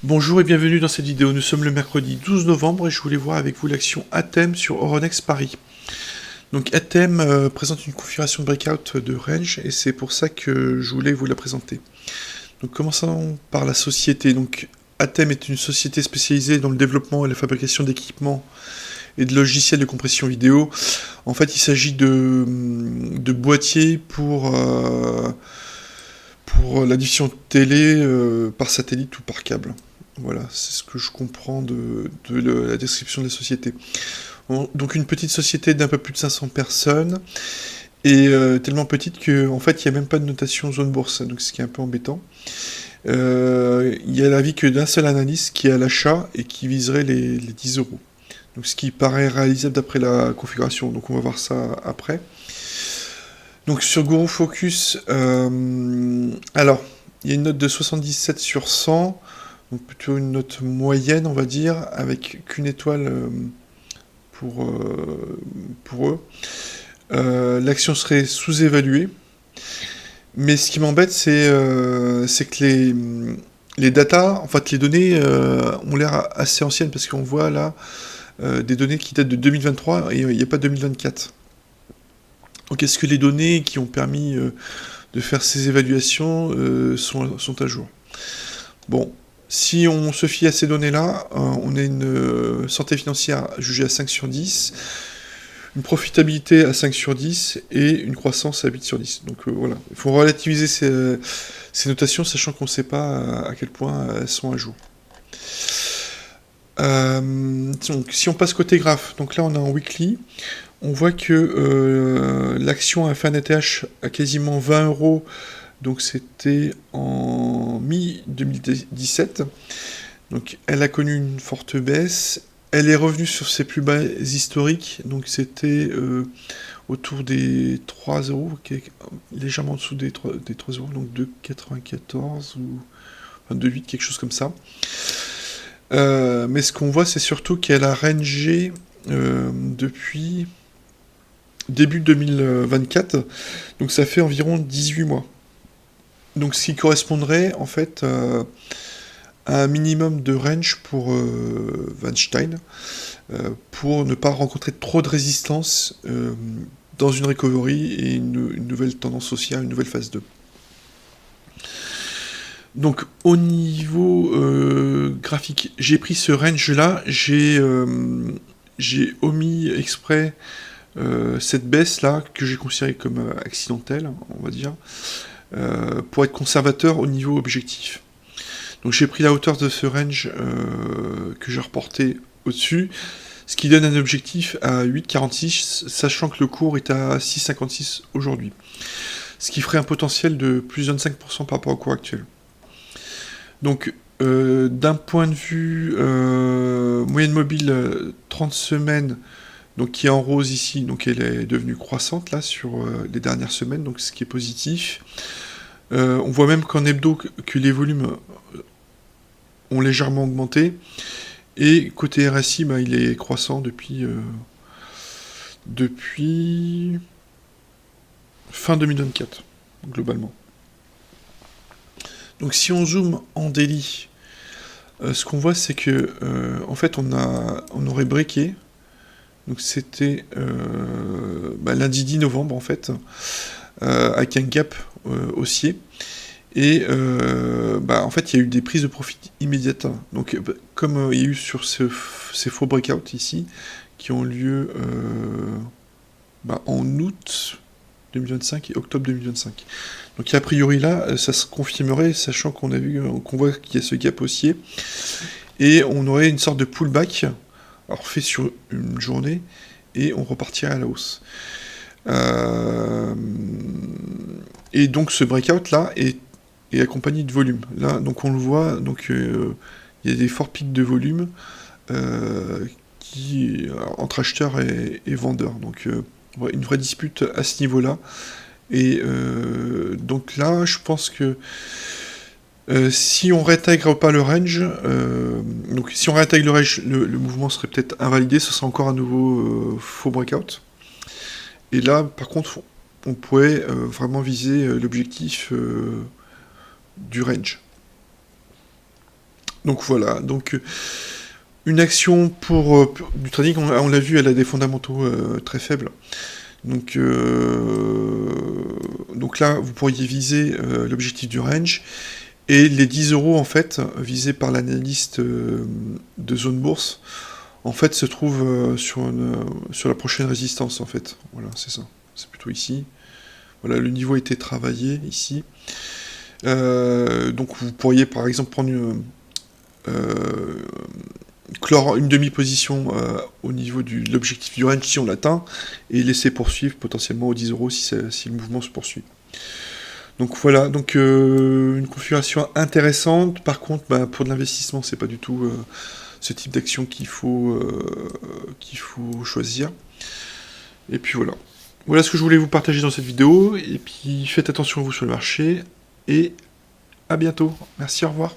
Bonjour et bienvenue dans cette vidéo. Nous sommes le mercredi 12 novembre et je voulais voir avec vous l'action Atem sur Euronext Paris. Donc Atem présente une configuration de breakout de range et c'est pour ça que je voulais vous la présenter. Donc commençons par la société. Donc Atem est une société spécialisée dans le développement et la fabrication d'équipements et de logiciels de compression vidéo. En fait, il s'agit de boîtiers pour la diffusion télé par satellite ou par câble. Voilà, c'est ce que je comprends de la description de la société. Donc une petite société d'un peu plus de 500 personnes, et tellement petite qu'en fait il n'y a même pas de notation zone bourse, donc ce qui est un peu embêtant. Il y a l'avis que d'un seul analyste qui est à l'achat et qui viserait les 10 euros. Donc ce qui paraît réalisable d'après la configuration, donc on va voir ça après. Donc sur Guru Focus, alors il y a une note de 77 sur 100, donc plutôt une note moyenne on va dire, avec qu'une étoile pour eux. L'action serait sous-évaluée, mais ce qui m'embête c'est que les datas, en fait les données ont l'air assez anciennes, parce qu'on voit là des données qui datent de 2023 et il n'y a pas 2024. Donc est-ce que les données qui ont permis de faire ces évaluations sont à jour? Bon, si on se fie à ces données-là, on a une santé financière jugée à 5 sur 10, une profitabilité à 5 sur 10 et une croissance à 8 sur 10. Donc voilà, il faut relativiser ces notations, sachant qu'on ne sait pas à quel point elles sont à jour. Donc, si on passe côté graphe, donc là on est en weekly, on voit que l'action a fait un ATH à quasiment 20 euros, donc c'était en mi-2017. Donc elle a connu une forte baisse, elle est revenue sur ses plus bas historiques, donc c'était autour des 3 euros, légèrement en dessous des 3 euros, donc 2,94 ou enfin 2,8, quelque chose comme ça. Mais ce qu'on voit, c'est surtout qu'elle a rangé depuis début 2024, donc ça fait environ 18 mois. Donc ce qui correspondrait en fait à un minimum de range pour Weinstein, pour ne pas rencontrer trop de résistance dans une recovery et une nouvelle tendance haussière, une nouvelle phase 2. Donc au niveau graphique, j'ai pris ce range là, j'ai omis exprès cette baisse là que j'ai considérée comme accidentelle, on va dire, pour être conservateur au niveau objectif. Donc j'ai pris la hauteur de ce range que j'ai reporté au-dessus, ce qui donne un objectif à 8,46, sachant que le cours est à 6,56 aujourd'hui, ce qui ferait un potentiel de plus de 25% par rapport au cours actuel. Donc d'un point de vue moyenne mobile 30 semaines, donc qui est en rose ici, donc elle est devenue croissante là sur les dernières semaines, donc ce qui est positif. On voit même qu'en hebdo que les volumes ont légèrement augmenté, et côté RSI, bah, il est croissant depuis fin 2024 globalement. Donc si on zoome en daily, ce qu'on voit c'est que en fait on aurait breaké. Donc c'était lundi 10 novembre en fait, avec un gap haussier. Et en fait il y a eu des prises de profit immédiates. Donc comme il y a eu sur ces faux breakouts ici, qui ont lieu en août 2025 et octobre 2025. Donc a priori là, ça se confirmerait, sachant qu'on voit qu'il y a ce gap haussier, et on aurait une sorte de pullback, alors fait sur une journée, et on repartirait à la hausse. Et donc ce breakout là est accompagné de volume. Là, donc on le voit, donc il y a des forts pics de volume entre acheteurs et vendeurs. Donc une vraie dispute à ce niveau-là. Et donc là, je pense que si on réintègre pas le range, donc si on réintègre le range, le mouvement serait peut-être invalidé, ce sera encore un nouveau faux breakout. Et là, par contre, on pourrait vraiment viser l'objectif du range. Donc voilà, donc une action pour du trading, on l'a vu, elle a des fondamentaux très faibles. Donc là, vous pourriez viser l'objectif du range, et les 10 euros, en fait, visés par l'analyste de zone bourse, en fait, se trouvent sur la prochaine résistance, en fait. Voilà, c'est ça. C'est plutôt ici. Voilà, le niveau a été travaillé, ici. Donc vous pourriez, par exemple, prendre clore une demi-position au niveau de l'objectif du range si on l'atteint, et laisser poursuivre potentiellement aux 10 euros si le mouvement se poursuit. Donc voilà, donc une configuration intéressante. Par contre, pour de l'investissement, c'est pas du tout ce type d'action qu'il faut choisir. Et puis voilà. Voilà ce que je voulais vous partager dans cette vidéo. Et puis faites attention à vous sur le marché. Et à bientôt. Merci, au revoir.